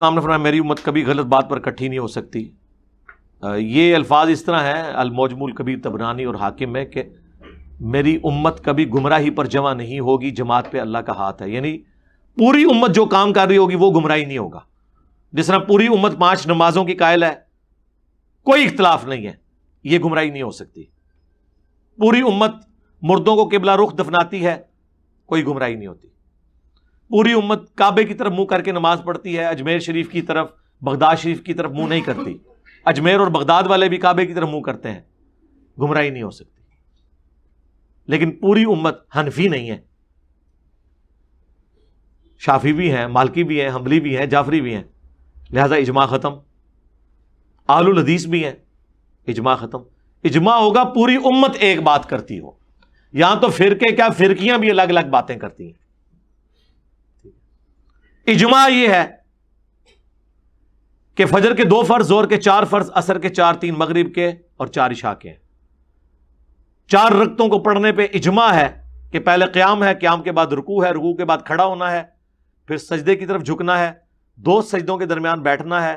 آپ نے فرمایا میری امت کبھی غلط بات پر اکٹھی نہیں ہو سکتی. یہ الفاظ اس طرح ہیں المعجم الکبیر طبرانی اور حاکم میں کہ میری امت کبھی گمراہی پر جمع نہیں ہوگی، جماعت پہ اللہ کا ہاتھ ہے. یعنی پوری امت جو کام کر رہی ہوگی وہ گمراہی نہیں ہوگا. جس طرح پوری امت 5 نمازوں کی قائل ہے، کوئی اختلاف نہیں ہے، یہ گمراہی نہیں ہو سکتی. پوری امت مردوں کو قبلہ رخ دفناتی ہے، کوئی گمراہی نہیں ہوتی. پوری امت کعبے کی طرف منہ کر کے نماز پڑھتی ہے، اجمیر شریف کی طرف، بغداد شریف کی طرف منہ نہیں کرتی. اجمیر اور بغداد والے بھی کعبے کی طرف منہ کرتے ہیں، گمراہی نہیں ہو سکتی. لیکن پوری امت حنفی نہیں ہے، شافعی بھی ہیں، مالکی بھی ہیں، حنبلی بھی ہیں، جعفری بھی ہیں، لہذا اجماع ختم. اہل الحدیث بھی ہیں، اجماع ختم. اجماع ہوگا پوری امت ایک بات کرتی ہو. یہاں تو فرقے کیا، فرقیاں بھی الگ الگ باتیں کرتی ہیں. اجماع یہ ہے کہ فجر کے 2 فرض، ظہر کے 4 فرض، عصر کے 4، 3 مغرب کے اور 4 عشاء کے ہیں. 4 رکعتوں کو پڑھنے پہ اجماع ہے کہ پہلے قیام ہے، قیام کے بعد رکوع ہے، رکوع کے بعد کھڑا ہونا ہے، پھر سجدے کی طرف جھکنا ہے، 2 سجدوں کے درمیان بیٹھنا ہے،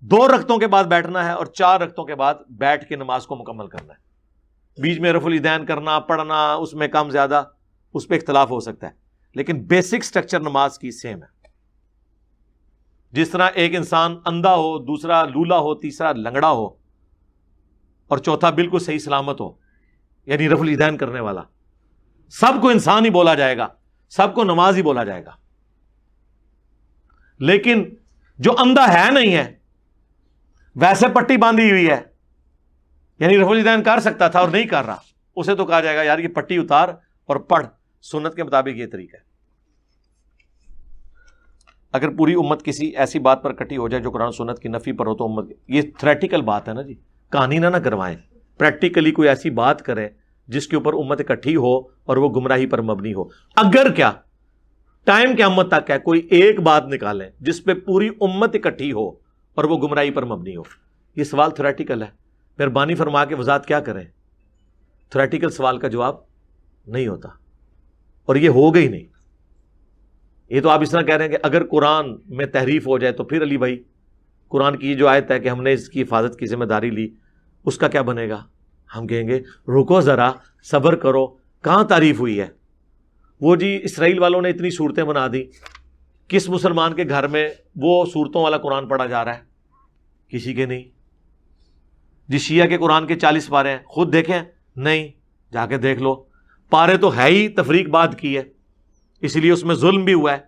2 رکعتوں کے بعد بیٹھنا ہے، اور 4 رکعتوں کے بعد بیٹھ کے نماز کو مکمل کرنا ہے. بیچ میں رفع الیدین کرنا، پڑھنا، اس میں کم زیادہ اس پہ اختلاف ہو سکتا ہے، لیکن بیسک سٹرکچر نماز کی سیم ہے. جس طرح ایک انسان اندھا ہو، دوسرا لولا ہو، تیسرا لنگڑا ہو، اور چوتھا بالکل صحیح سلامت ہو، یعنی رفع الیدین کرنے والا، سب کو انسان ہی بولا جائے گا، سب کو نماز ہی بولا جائے گا. لیکن جو اندھا ہے نہیں ہے، ویسے پٹی باندھی ہوئی ہے، یعنی رفع الیدین کر سکتا تھا اور نہیں کر رہا، اسے تو کہا جائے گا یار یہ پٹی اتار اور پڑھ، سنت کے مطابق یہ طریقہ ہے. اگر پوری امت کسی ایسی بات پر اکٹھی ہو جائے جو قرآن سنت کی نفی پر ہو تو امت، یہ تھریٹیکل بات ہے نا جی، کہانی نہ کروائیں. پریکٹیکلی کوئی ایسی بات کریں جس کے اوپر امت اکٹھی ہو اور وہ گمراہی پر مبنی ہو. اگر کیا ٹائم قیامت تک ہے کوئی ایک بات نکالیں جس پہ پوری امت اکٹھی ہو اور وہ گمراہی پر مبنی ہو. یہ سوال تھریٹیکل ہے، مہربانی فرما کے وضاحت کیا کریں. تھریٹیکل سوال کا جواب نہیں ہوتا، اور یہ ہوگا ہی نہیں. یہ تو آپ اس طرح کہہ رہے ہیں کہ اگر قرآن میں تحریف ہو جائے تو پھر علی بھائی قرآن کی یہ جو آیت ہے کہ ہم نے اس کی حفاظت کی ذمہ داری لی، اس کا کیا بنے گا؟ ہم کہیں گے رکو ذرا، صبر کرو، کہاں تعریف ہوئی ہے؟ وہ جی اسرائیل والوں نے اتنی صورتیں بنا دی، کس مسلمان کے گھر میں وہ صورتوں والا قرآن پڑھا جا رہا ہے؟ کسی کے نہیں. جی شیعہ کے قرآن کے 40 پارے ہیں، خود دیکھیں؟ نہیں، جا کے دیکھ لو. پارے تو ہے ہی تفریق بعد کی ہے، اس لیے اس میں ظلم بھی ہوا ہے.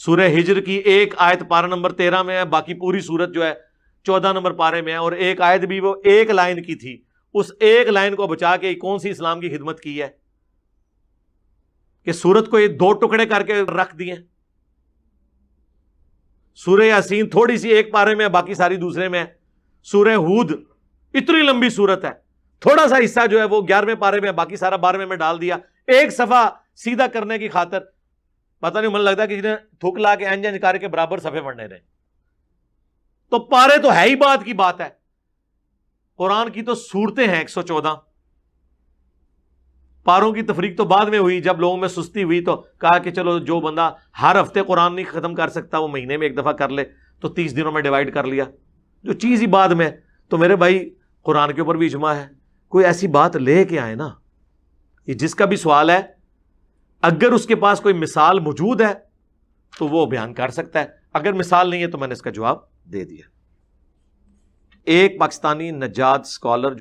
سورہ ہجر کی ایک آیت پارہ نمبر 13 میں ہے، باقی پوری سورت جو ہے 14 نمبر پارے میں ہے، اور ایک آیت بھی وہ ایک لائن کی تھی. اس ایک لائن کو بچا کے کون سی اسلام کی خدمت کی ہے کہ سورت کو یہ 2 ٹکڑے کر کے رکھ دیے. سورہ یاسین تھوڑی سی ایک پارے میں ہے، باقی ساری دوسرے میں ہے. سورہ ہود اتنی لمبی سورت ہے، تھوڑا سا حصہ جو ہے وہ 11ویں پارے میں ہے، باقی سارا 12ویں میں ڈال دیا ایک صفحہ سیدھا کرنے کی خاطر. پتہ نہیں، من لگتا ہے کہ جنہیں تھوک لا کے انج کر کے برابر صفحے پڑھنے رہے. تو پارے تو ہے ہی بات کی بات ہے، قرآن کی تو صورتیں ہیں 114. پاروں کی تفریق تو بعد میں ہوئی، جب لوگوں میں سستی ہوئی تو کہا کہ چلو جو بندہ ہر ہفتے قرآن نہیں ختم کر سکتا وہ مہینے میں ایک دفعہ کر لے، تو 30 دنوں میں ڈیوائیڈ کر لیا، جو چیز ہی بعد میں. تو میرے بھائی قرآن کے اوپر بھی اجماع ہے، کوئی ایسی بات لے کے آئے نا. یہ جس کا بھی سوال ہے اگر اس کے پاس کوئی مثال موجود ہے تو وہ بیان کر سکتا ہے، اگر مثال نہیں ہے تو میں نے اس کا جواب دے دیا. ایک پاکستانی نجات اسکالر